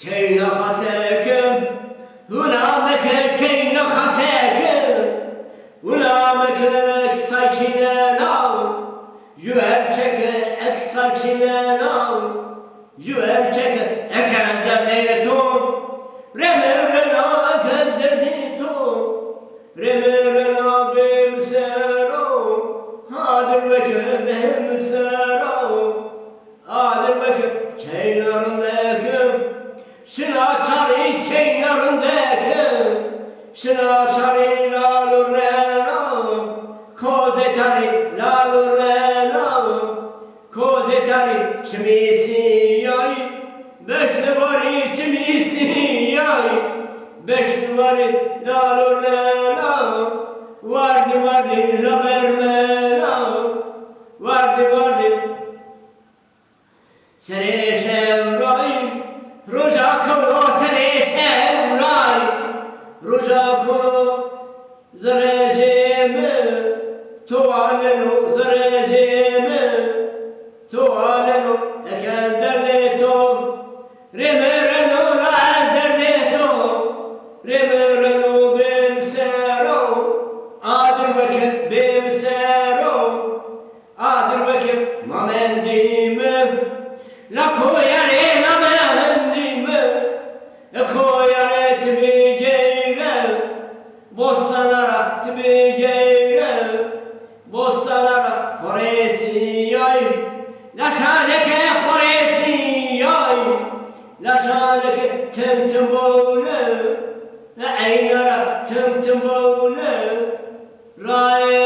كينا خساكم ونعمك كينا خساكم ونعمك ساكنانا جوالتك ساكنانا جوالتك أكذبتم رمرنا أكذبتم رمرنا بمسارو هادر بك بمسارو هادر بك كينا رمكم Şınaçarı kenarındaki Şınaçarı lalurena Kozetari lalurena Kozetari çimisi yay Beşli bari çimisi yay Beşli bari lalurena Vardı vardı labermena Vardı Sereşem rayım Roja kono sereşem ray Roja kono zarecemi Tuvaleno zarecemi Tuvaleno ekel derleto Remereno la derleto Remereno bemsero Adir vakit bemsero Adir vakit mamendimi La koyare mamendimi Koyare tibiceyre Bostanlara tibiceyre Bostanlara poresi yay La şaleke poresi yay La şaleke tımtım boğulu La aynara tımtım boğulu Ray